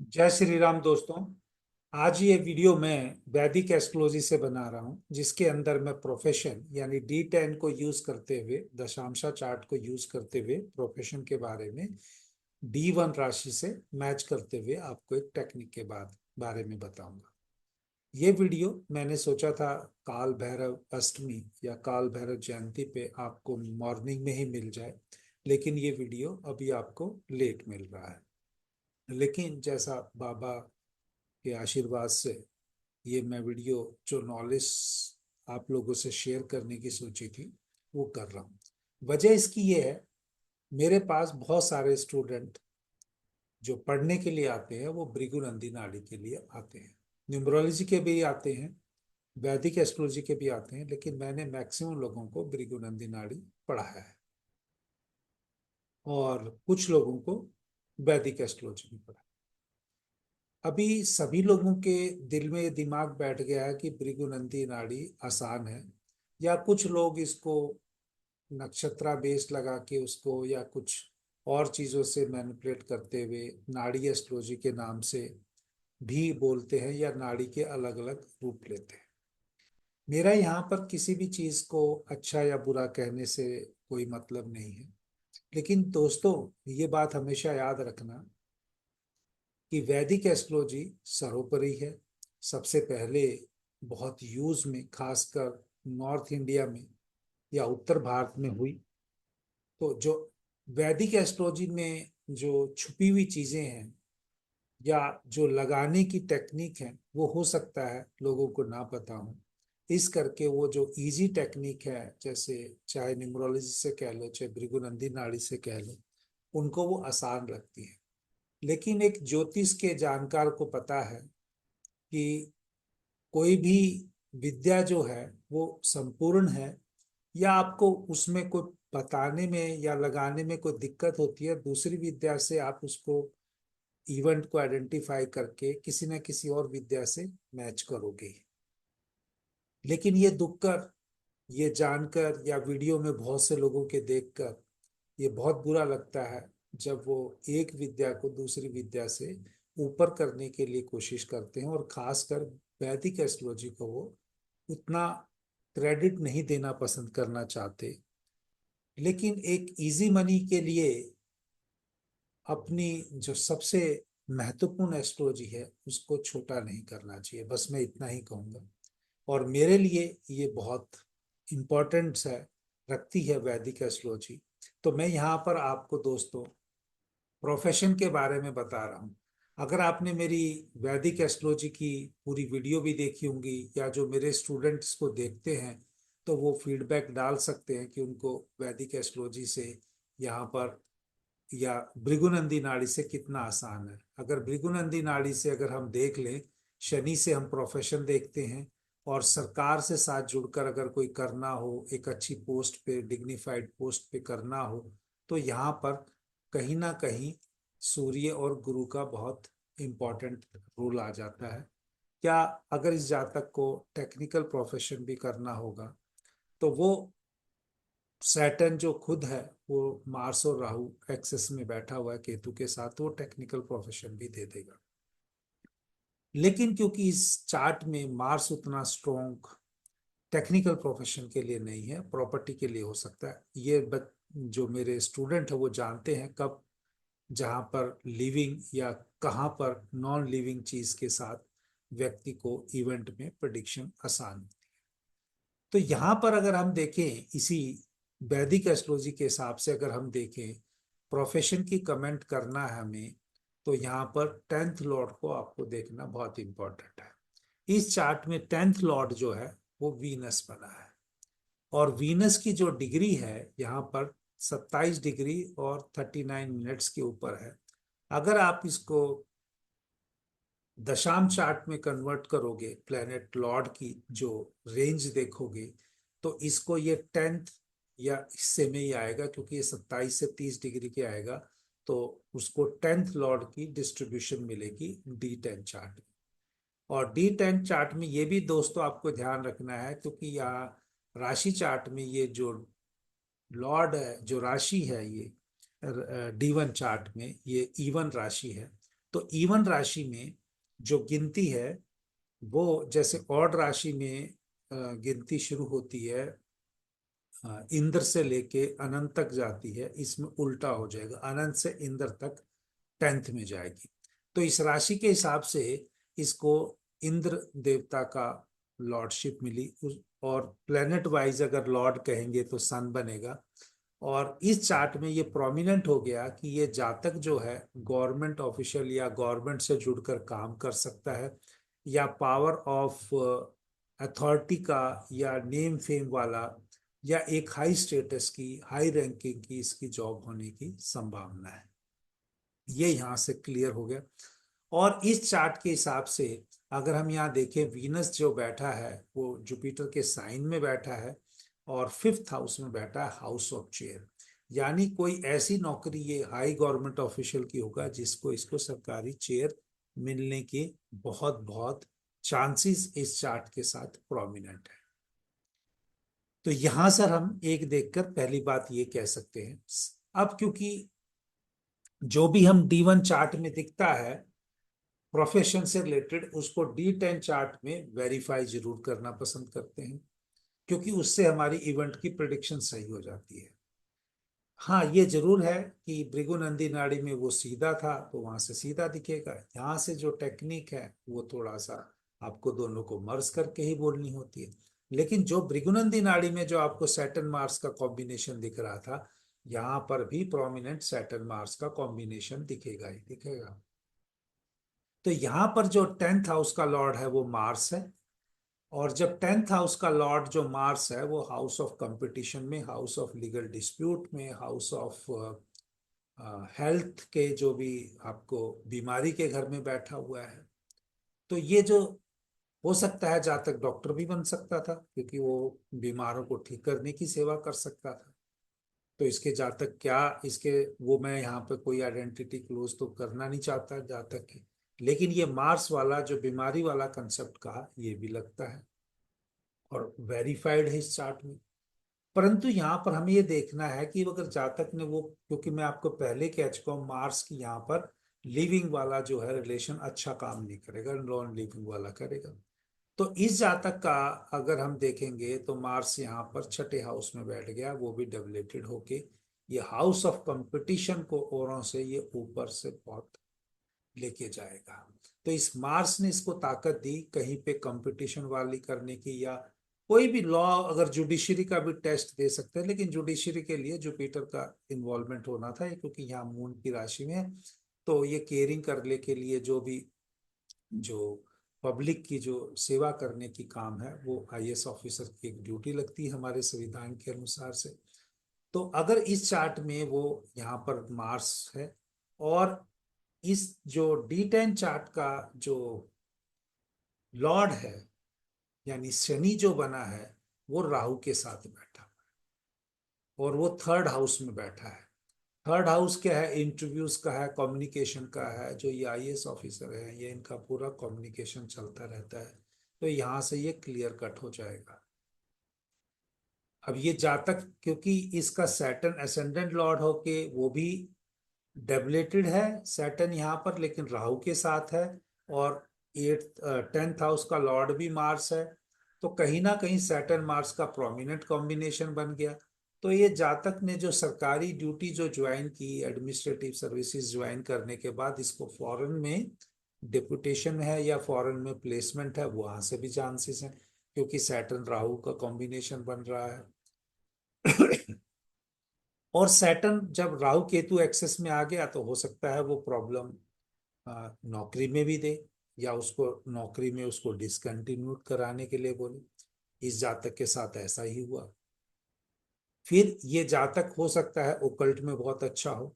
जय श्री राम दोस्तों। आज ये वीडियो मैं वैदिक एस्ट्रोलॉजी से बना रहा हूँ, जिसके अंदर मैं प्रोफेशन यानी D10 को यूज करते हुए, दशांशा चार्ट को यूज करते हुए प्रोफेशन के बारे में D1 राशि से मैच करते हुए आपको एक टेक्निक के बारे में बताऊंगा। ये वीडियो मैंने सोचा था काल भैरव अष्टमी या काल भैरव जयंती पे आपको मॉर्निंग में ही मिल जाए, लेकिन ये वीडियो अभी आपको लेट मिल रहा है। लेकिन जैसा बाबा के आशीर्वाद से ये मैं वीडियो जो नॉलेज आप लोगों से शेयर करने की सोची थी वो कर रहा हूँ। वजह इसकी ये है, मेरे पास बहुत सारे स्टूडेंट जो पढ़ने के लिए आते हैं वो भृगु नाड़ी के लिए आते हैं। न्यूमरोलॉजी के भी आते हैं, वैदिक एस्ट्रोलॉजी के भी आते हैं, लेकिन मैंने मैक्सिमम लोगों को भृगु नाड़ी पढ़ाया है और कुछ लोगों को वैदिक एस्ट्रोलॉजी भी पढ़ाया। अभी सभी लोगों के दिल में ये दिमाग बैठ गया है कि भृगुनंदी नाड़ी आसान है, या कुछ लोग इसको नक्षत्रा बेस लगा के उसको या कुछ और चीजों से मैनिपुलेट करते हुए नाड़ी एस्ट्रोलॉजी के नाम से भी बोलते हैं, या नाड़ी के अलग अलग रूप लेते हैं। मेरा यहाँ पर किसी भी चीज को अच्छा या बुरा कहने से कोई मतलब नहीं है, लेकिन दोस्तों ये बात हमेशा याद रखना कि वैदिक एस्ट्रोलॉजी सर्वोपरि है। सबसे पहले बहुत यूज में, खासकर नॉर्थ इंडिया में या उत्तर भारत में हुई। तो जो वैदिक एस्ट्रोलॉजी में जो छुपी हुई चीजें हैं या जो लगाने की टेक्निक है, वो हो सकता है लोगों को ना पता हो। इस करके वो जो इजी टेक्निक है, जैसे चाहे न्यूमरोलॉजी से कह लो चाहे भृगुनंदी नाड़ी से कह लो, उनको वो आसान लगती है। लेकिन एक ज्योतिष के जानकार को पता है कि कोई भी विद्या जो है वो संपूर्ण है, या आपको उसमें कोई बताने में या लगाने में कोई दिक्कत होती है, दूसरी विद्या से आप उसको इवेंट को आइडेंटिफाई करके किसी न किसी और विद्या से मैच करोगे। लेकिन ये दुखकर, ये जानकर या वीडियो में बहुत से लोगों के देखकर ये बहुत बुरा लगता है जब वो एक विद्या को दूसरी विद्या से ऊपर करने के लिए कोशिश करते हैं, और खासकर वैदिक एस्ट्रोलॉजी को वो उतना क्रेडिट नहीं देना पसंद करना चाहते। लेकिन एक इजी मनी के लिए अपनी जो सबसे महत्वपूर्ण एस्ट्रोलॉजी है उसको छोटा नहीं करना चाहिए, बस मैं इतना ही कहूंगा। और मेरे लिए ये बहुत इम्पोर्टेंस है, रखती है वैदिक एस्ट्रोलॉजी। तो मैं यहाँ पर आपको दोस्तों प्रोफेशन के बारे में बता रहा हूँ। अगर आपने मेरी वैदिक एस्ट्रोलॉजी की पूरी वीडियो भी देखी होंगी, या जो मेरे स्टूडेंट्स को देखते हैं, तो वो फीडबैक डाल सकते हैं कि उनको वैदिक एस्ट्रोलॉजी से यहाँ पर या भृगुनंदी नाड़ी से कितना आसान है। अगर भृगुनंदी नाड़ी से अगर हम देख लें, शनि से हम प्रोफेशन देखते हैं, और सरकार से साथ जुड़कर अगर कोई करना हो, एक अच्छी पोस्ट पे, डिग्निफाइड पोस्ट पे करना हो, तो यहाँ पर कहीं ना कहीं सूर्य और गुरु का बहुत इम्पोर्टेंट रोल आ जाता है। क्या अगर इस जातक को टेक्निकल प्रोफेशन भी करना होगा, तो वो सैटर्न जो खुद है वो मार्स और राहु एक्सेस में बैठा हुआ है केतु के साथ, तो वो टेक्निकल प्रोफेशन भी दे देगा। लेकिन क्योंकि इस चार्ट में मार्स उतना स्ट्रॉन्ग टेक्निकल प्रोफेशन के लिए नहीं है, प्रॉपर्टी के लिए हो सकता है। जो मेरे स्टूडेंट है वो जानते हैं कब जहाँ पर लिविंग या कहाँ पर नॉन लिविंग चीज के साथ व्यक्ति को इवेंट में प्रिडिक्शन आसान होती है। तो यहाँ पर अगर हम देखें, इसी वैदिक एस्ट्रोलॉजी के हिसाब से अगर हम देखें, प्रोफेशन की कमेंट करना है हमें, तो यहाँ पर 10th लॉर्ड को आपको देखना बहुत इंपॉर्टेंट है। इस चार्ट में 10th लॉर्ड जो है वो वीनस बना है, और वीनस की जो डिग्री है यहाँ पर 27 डिग्री और 39 मिनट्स के ऊपर है। अगर आप इसको दशाम चार्ट में कन्वर्ट करोगे, प्लेनेट लॉर्ड की जो रेंज देखोगे, तो इसको ये 10th या हिस्से में ही आएगा, क्योंकि ये 27 से 30 डिग्री के आएगा। तो उसको 10th लॉर्ड की डिस्ट्रीब्यूशन मिलेगी D10 चार्ट में। और D10 चार्ट में ये भी दोस्तों आपको ध्यान रखना है, क्योंकि यहाँ राशि चार्ट में ये जो लॉर्ड है, जो राशि है, ये D1 चार्ट में ये इवन राशि है। तो इवन राशि में जो गिनती है वो जैसे ऑड राशि में गिनती शुरू होती है, इंद्र से लेके अनंत तक जाती है, इसमें उल्टा हो जाएगा, अनंत से इंद्र तक 10th में जाएगी। तो इस राशि के हिसाब से इसको इंद्र देवता का लॉर्डशिप मिली और प्लेनेट वाइज अगर लॉर्ड कहेंगे तो सन बनेगा। और इस चार्ट में ये प्रोमिनेंट हो गया कि ये जातक जो है गवर्नमेंट ऑफिशियल या गवर्नमेंट से जुड़कर काम कर सकता है, या पावर ऑफ अथॉरिटी का या नेम फेम वाला, या एक हाई स्टेटस की हाई रैंकिंग की इसकी जॉब होने की संभावना है। ये यहाँ से क्लियर हो गया। और इस चार्ट के हिसाब से अगर हम यहाँ देखें, वीनस जो बैठा है वो जुपिटर के साइन में बैठा है और 5th हाउस में बैठा है, हाउस ऑफ चेयर। यानी कोई ऐसी नौकरी ये हाई गवर्नमेंट ऑफिशियल की होगा जिसको इसको सरकारी चेयर मिलने के बहुत बहुत चांसेस इस चार्ट के साथ प्रोमिनेंट है। तो यहां सर हम एक देखकर पहली बात ये कह सकते हैं, अब क्योंकि जो भी हम D1 चार्ट में दिखता है प्रोफेशन से रिलेटेड, उसको D10 चार्ट में वेरीफाई जरूर करना पसंद करते हैं, क्योंकि उससे हमारी इवेंट की प्रिडिक्शन सही हो जाती है। हाँ, ये जरूर है कि भृगुनंदी नाड़ी में वो सीधा था तो वहां से सीधा दिखेगा, यहाँ से जो टेक्निक है वो थोड़ा सा आपको दोनों को मर्ज करके ही बोलनी होती है। लेकिन जो भृगुनंदी नाड़ी में जो आपको सैटर्न मार्स का कॉम्बिनेशन दिख रहा था, यहाँ पर भी प्रोमिनेंट सैटर्न मार्स का कॉम्बिनेशन दिखेगा ही दिखेगा। तो यहाँ पर जो 10th हाउस का लॉर्ड है वो मार्स है, और जब 10th हाउस का लॉर्ड जो मार्स है वो हाउस ऑफ कंपटीशन में, हाउस ऑफ लीगल डिस्प्यूट में, हाउस ऑफ हेल्थ के जो भी आपको बीमारी के घर में बैठा हुआ है, तो ये जो हो सकता है जातक डॉक्टर भी बन सकता था क्योंकि वो बीमारों को ठीक करने की सेवा कर सकता था। तो इसके जातक क्या, इसके वो मैं यहाँ पे कोई आइडेंटिटी क्लोज तो करना नहीं चाहता जातक की, लेकिन ये मार्स वाला जो बीमारी वाला कंसेप्ट कहा ये भी लगता है और वेरीफाइड है इस चार्ट में। परंतु यहाँ पर हमें ये देखना है कि अगर जातक ने वो, क्योंकि मैं आपको पहले कह चुका हूँ मार्स की यहाँ पर लिविंग वाला जो है रिलेशन अच्छा काम नहीं करेगा, नॉन लिविंग वाला करेगा। तो इस जातक का अगर हम देखेंगे तो मार्स यहाँ पर छठे हाउस में बैठ गया, वो भी डबलेटेड होके, ये हाउस ऑफ कंपटीशन को औरों से ये ऊपर से बहुत लेके जाएगा। तो इस मार्स ने इसको ताकत दी कहीं पे कंपटीशन वाली करने की, या कोई भी लॉ, अगर जुडिशरी का भी टेस्ट दे सकते हैं, लेकिन जुडिशरी के लिए जुपिटर का इन्वॉल्वमेंट होना था क्योंकि यहाँ मून की राशि में है। तो ये केयरिंग करने के लिए जो भी जो पब्लिक की जो सेवा करने की काम है वो आईएएस ऑफिसर की एक ड्यूटी लगती है हमारे संविधान के अनुसार से। तो अगर इस चार्ट में वो यहाँ पर मार्स है, और इस जो D10 चार्ट का जो लॉर्ड है यानी शनि जो बना है वो राहु के साथ बैठा है, और वो 3rd हाउस में बैठा है। 3rd हाउस क्या है, इंटरव्यूज का है, कम्युनिकेशन का है। जो ये आईएएस ऑफिसर है ये इनका पूरा कम्युनिकेशन चलता रहता है, तो यहाँ से ये क्लियर कट हो जाएगा। अब ये जातक क्योंकि इसका सैटर्न असेंडेंट लॉर्ड होके वो भी डेबलेटेड है सैटर्न यहाँ पर, लेकिन राहु के साथ है, और 10th हाउस का लॉर्ड भी मार्स है, तो कहीं ना कहीं सैटर्न मार्स का प्रोमिनेंट कॉम्बिनेशन बन गया। तो ये जातक ने जो सरकारी ड्यूटी जो ज्वाइन की, एडमिनिस्ट्रेटिव सर्विसेज ज्वाइन करने के बाद इसको फॉरेन में डिप्यूटेशन है या फॉरेन में प्लेसमेंट है, वहां से भी चांसेस हैं क्योंकि सैटर्न राहु का कॉम्बिनेशन बन रहा है। और सैटर्न जब राहु केतु एक्सेस में आ गया तो हो सकता है वो प्रॉब्लम नौकरी में भी दे, या उसको नौकरी में उसको डिसकंटिन्यू कराने के लिए बोले। इस जातक के साथ ऐसा ही हुआ। फिर ये जातक हो सकता है ओकल्ट में बहुत अच्छा हो।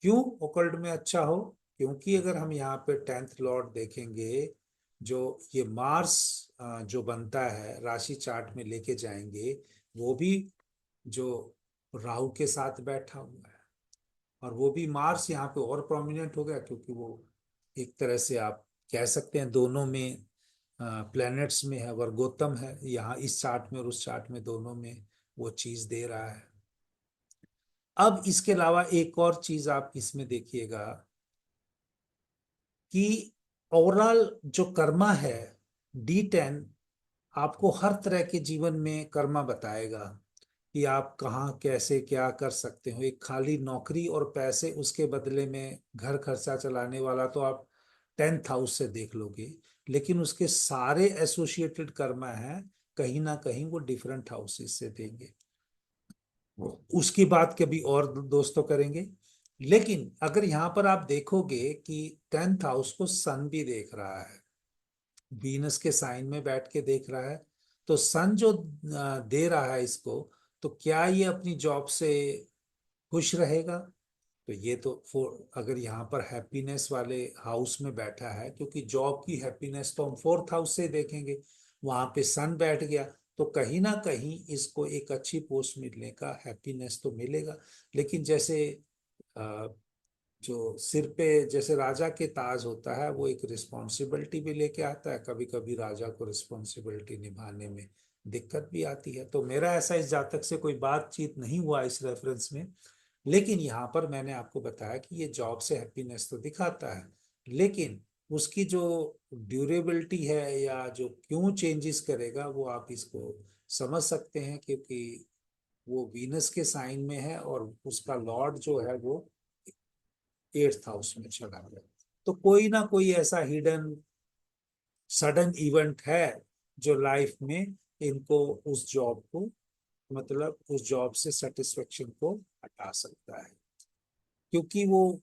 क्यों ओकल्ट में अच्छा हो, क्योंकि अगर हम यहाँ पे 10th लॉर्ड देखेंगे, जो ये मार्स जो बनता है राशि चार्ट में लेके जाएंगे, वो भी जो राहु के साथ बैठा हुआ है, और वो भी मार्स यहाँ पे और प्रोमिनेंट हो गया क्योंकि वो एक तरह से आप कह सकते हैं दोनों में प्लैनेट्स में है, वर्गोत्तम है यहाँ इस चार्ट में और उस चार्ट में, दोनों में वो चीज दे रहा है। अब इसके अलावा एक और चीज आप इसमें देखिएगा, कि ओवरऑल जो कर्मा है, D10 आपको हर तरह के जीवन में कर्मा बताएगा कि आप कहाँ कैसे क्या कर सकते हो। एक खाली नौकरी और पैसे, उसके बदले में घर खर्चा चलाने वाला तो आप 10th हाउस से देख लोगे, लेकिन उसके सारे एसोसिएटेड कर्मा है, कहीं ना कहीं वो डिफरेंट हाउसेस से देंगे। उसकी बात कभी और दोस्तों करेंगे। लेकिन अगर यहाँ पर आप देखोगे कि 10th हाउस को सन भी देख रहा है, वीनस के साइन में बैठ के देख रहा है, तो सन जो दे रहा है इसको, तो क्या ये अपनी जॉब से खुश रहेगा? तो ये तो अगर यहाँ पर हैप्पीनेस वाले हाउस में बैठा है, क्योंकि जॉब की हैप्पीनेस तो हम 4th हाउस से देखेंगे, वहां पे सन बैठ गया, तो कहीं ना कहीं इसको एक अच्छी पोस्ट मिलने का हैप्पीनेस तो मिलेगा। लेकिन जैसे जो सिर पे जैसे राजा के ताज होता है, वो एक रिस्पॉन्सिबिलिटी भी लेके आता है, कभी कभी राजा को रिस्पॉन्सिबिलिटी निभाने में दिक्कत भी आती है। तो मेरा ऐसा इस जातक से कोई बातचीत नहीं हुआ इस रेफरेंस में, लेकिन यहाँ पर मैंने आपको बताया कि ये जॉब से हैप्पीनेस तो दिखाता है, लेकिन उसकी जो ड्यूरेबिलिटी है या जो क्यों चेंजेस करेगा, वो आप इसको समझ सकते हैं, क्योंकि वो वीनस के साइन में है और उसका लॉर्ड जो है वो 8th हाउस में चला गया। तो कोई ना कोई ऐसा हिडन सडन इवेंट है जो लाइफ में इनको उस जॉब को, मतलब उस जॉब से सेटिस्फेक्शन को हटा सकता है। क्योंकि वो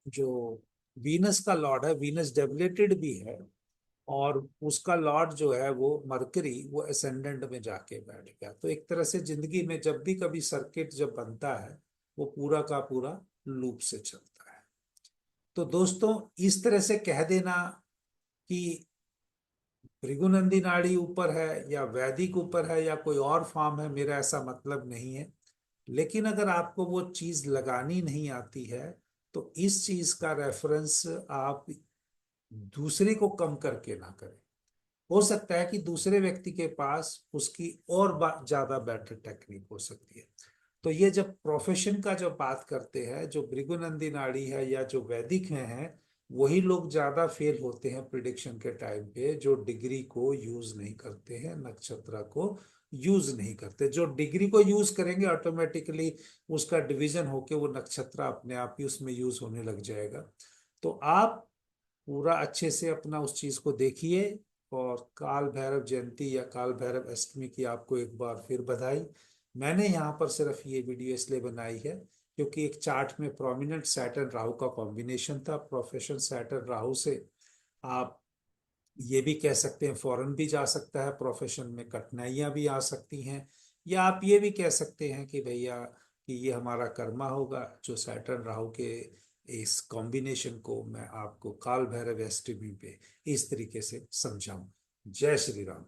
जो वीनस का लॉर्ड है, वीनस डेबिलेटेड भी है, और उसका लॉर्ड जो है वो मरकरी, वो असेंडेंट में जाके बैठ गया। तो एक तरह से जिंदगी में जब भी कभी सर्किट जब बनता है, वो पूरा का पूरा लूप से चलता है। तो दोस्तों, इस तरह से कह देना कि भृगुनंदी नाड़ी ऊपर है या वैदिक ऊपर है या कोई और फॉर्म है, मेरा ऐसा मतलब नहीं है। लेकिन अगर आपको वो चीज लगानी नहीं आती है, तो इस चीज का रेफरेंस आप दूसरे को कम करके ना करें। हो सकता है कि दूसरे व्यक्ति के पास उसकी और ज्यादा बेटर टेक्निक हो सकती है। तो ये जब प्रोफेशन का जब बात करते हैं, जो भृगुनंदी नाड़ी है या जो वैदिक में है, वही लोग ज्यादा फेल होते हैं प्रिडिक्शन के टाइम पे, जो डिग्री को यूज नहीं करते हैं, नक्षत्र को यूज नहीं करते। जो डिग्री को यूज करेंगे, ऑटोमेटिकली उसका डिवीजन होके वो नक्षत्र अपने आप ही उसमें यूज होने लग जाएगा। तो आप पूरा अच्छे से अपना उस चीज को देखिए। और काल भैरव जयंती या काल भैरव अष्टमी की आपको एक बार फिर बधाई। मैंने यहाँ पर सिर्फ ये वीडियो इसलिए बनाई है क्योंकि एक चार्ट में प्रोमिनेंट सैटर्न राहु का कॉम्बिनेशन था। प्रोफेशन सैटर्न राहु से आप ये भी कह सकते हैं फॉरेन भी जा सकता है, प्रोफेशन में कठिनाइयां भी आ सकती हैं, या आप ये भी कह सकते हैं कि भैया कि ये हमारा कर्मा होगा, जो सैटर्न राहु के इस कॉम्बिनेशन को मैं आपको काल भैरव अष्टमी पे इस तरीके से समझाऊं। जय श्री राम।